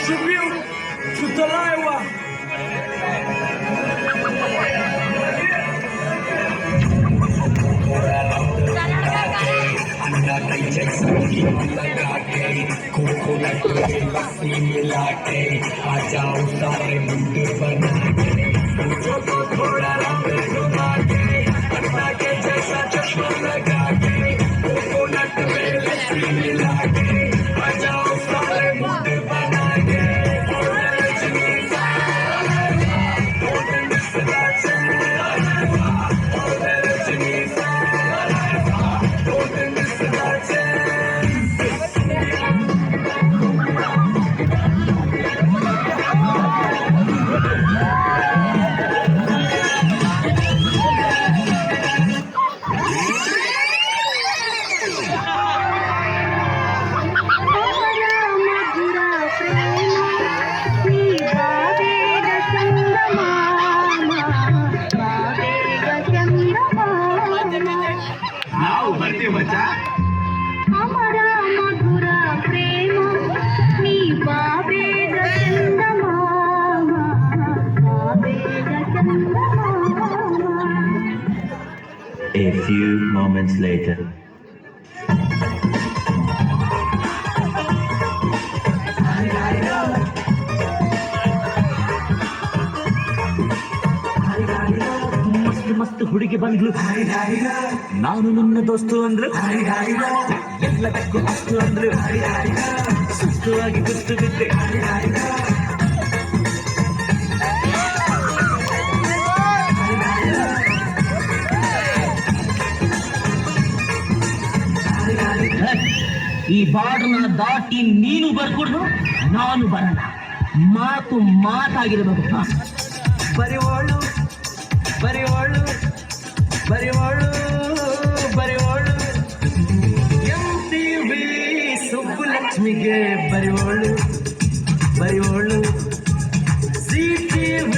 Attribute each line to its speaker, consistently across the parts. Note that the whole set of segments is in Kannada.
Speaker 1: tribute to Talaiwa.
Speaker 2: आजाओ सारे मुंडे बना के मुझको थोड़ा रंग घुमा के अन्ना के जैसा चश्मा लगा के कोकोनट में लस्सी मिला के आजाओ सारे मुंडे बना के
Speaker 3: A few moments later. ಮಸ್ತ್ ಹುಡುಗಿ ಬಂದ್ಲು, ನಾನು ನನ್ನ ದೋಸ್ತು ಅಂದ್ರು, ಎಲ್ಲದಕ್ಕೂ ಅಷ್ಟು ಅಂದ್ರು, ಸುಸ್ತು ಆಗಿ ಗುರ್ತು ಬಿದ್ದೆ. ಈ ಬಾರ್ಡರ್ನ ದಾಟಿ ನೀನು ಬರ್ಕೊಡ್ರು, ನಾನು ಬರಲ್ಲ. ಮಾತು ಮಾತಾಗಿರ್ಬೇಕು. ಬರಿವೋಳು ಬರಿವೋಳು ಬರಿವೋಳು ಬರಿವೋಳು MTV ಸುಬ್ಬುಲಕ್ಷ್ಮಿಗೆ ಬರಿವೋಳು ಬರಿವೋಳು, CTV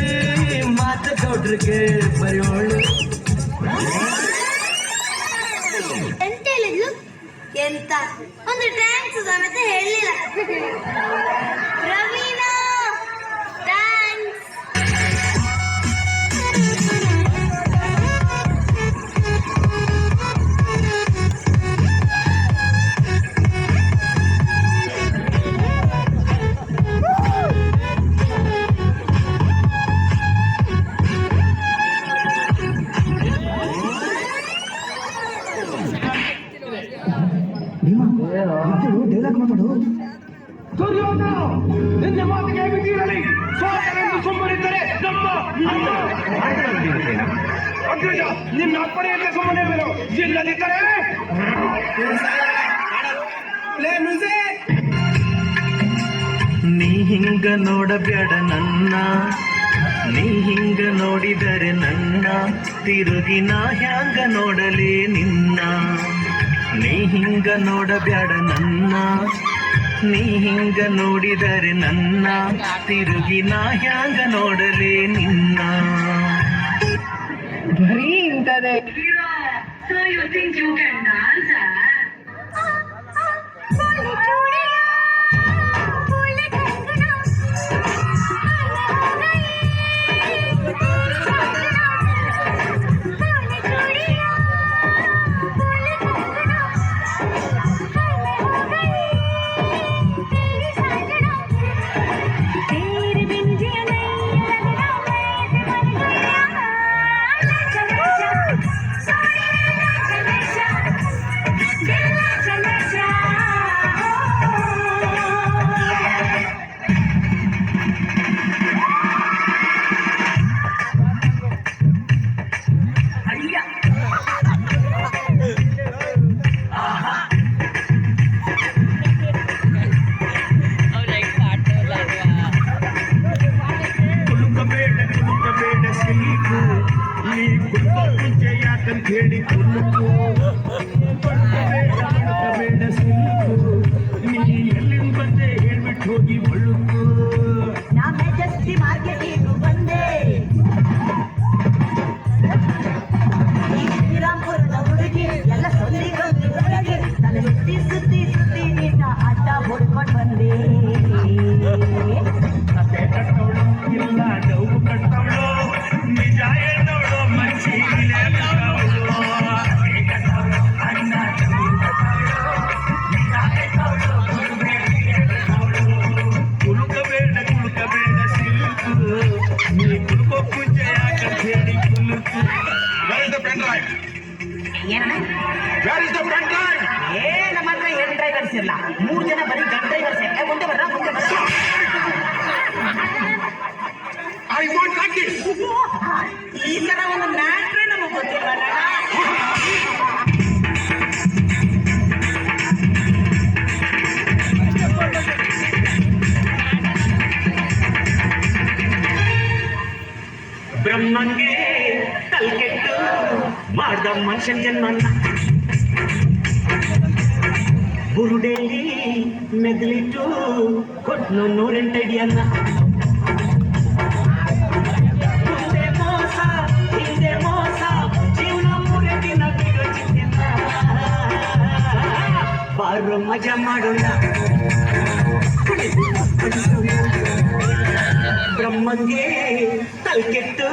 Speaker 3: ಮಾತಗೌಡ್ರಿಗೆ ಬರಿವೋಳು.
Speaker 4: ಎಂತ ಒಂದು ಟ್ಯಾಂಕ್ಸ್ ಸಮೇತ ಹೇಳಿಲ್ಲ. ರವೀನಾ ಟ್ಯಾಂಕ್ಸ್.
Speaker 1: ಡೈಲಾಗ್ ಮಾಡು. ದುರ್ಯೋಧನ, ನಿನ್ನ ಮಾತಿಗೆ ಬಿಟ್ಟಿರಲಿ. ಸೋದರನ್ನು ಸುಮ್ಮನಿದ್ದರೆ ನಮ್ಮ ಅಗ್ರಜ ನಿನ್ನ ಅಪ್ಪಣೆಯಂತೆ ಸುಮ್ಮನೆ ಇಲ್ಲದಿದ್ದರೆ
Speaker 3: ನೀ ಹಿಂಗ ನೋಡಬೇಡ ನನ್ನ, ನೀ ಹಿಂಗ ನೋಡಿದರೆ ನನ್ನ ತಿರುಗಿ ನಾ ಹ್ಯಾಂಗ ನೋಡಲಿ ನಿನ್ನ. ನೀ ಹಿಂಗ ನೋಡಬೇಡ ನನ್ನ, ನೀ ಹಿಂಗ ನೋಡಿದರೆ ನನ್ನ ತಿರುಗಿ ನಾ ಹ್ಯಾಂಗ ನೋಡಲಿ ನಿನ್ನ.
Speaker 1: ಬರೀ ಇಂತದೆ.
Speaker 4: So you think you can dance?
Speaker 1: ಹೇಳಿ ಕೊಲ್ಲುಕು ಬೇಡ ಸಿಲ್ಕು, ನೀ ಎಲ್ಲಿಂದ ಬಂದೆ ಹೇಳ್ಬಿಟ್ಟು ಹೋಗಿ ಒಳ್ಳುಕು.
Speaker 4: ನಾ ಮೆಜೆಸ್ಟಿ ಮಾರ್ಕೆಟಿಗೆ ಬಂದೆ, ಶ್ರೀರಾಮ್ಪುರದ ಹುಡುಗಿ ಎಲ್ಲ ಸೊಂದಿಗೊಂದು ಹೊರಗೆ ತಲೆ ಸುತ್ತಿ ಸುತ್ತಿ ಸುತ್ತಿ ನಿನ್ನ ಅಡ್ಡ ಹೊಡ್ಕೊಂಡು ಬಂದೆ. ಏನಣ್ಣ
Speaker 2: Where is the front line?
Speaker 4: ಏ ನಮ್ಮ ಹತ್ರ ಹೆಣ್ಣು ಡ್ರೈವರ್ಸ್ ಇಲ್ಲ 3 ಜನ ಬರೀ ಗಂಡ ಡ್ರೈವರ್ಸ್ ಮುಂದೆ ಬರ್ರ
Speaker 2: I want like this.
Speaker 4: ಈ ತರ ಒಂದು ಮ್ಯಾಟ್ರೇ ನಮಗೆ ಗೊತ್ತಿಲ್ಲ
Speaker 3: ಬ್ರಹ್ಮಂಗೆ ತಲ್ಕೆಟ್ಟು ಮಾಡ್ದ ಮನುಷ್ಯನ ಜನ್ಮನ್ನ ಬುರುಡೆಯಲ್ಲಿ ಮೆದಲಿಟ್ಟು ಕೊಟ್ನು 108 ಅಡಿಯನ್ನ ಮುಂದೆ ಮೋಸ ಹಿಂದೆ ಮೋಸ ಜೀವನ ಮೂರೇ ದಿನ ಬಿಡೋ ಚಿಂತೆನ ಬಾರೋ ಮಜಾ ಮಾಡೋಣ ಬ್ರಹ್ಮಂಗೆ ತಲ್ಕೆಟ್ಟು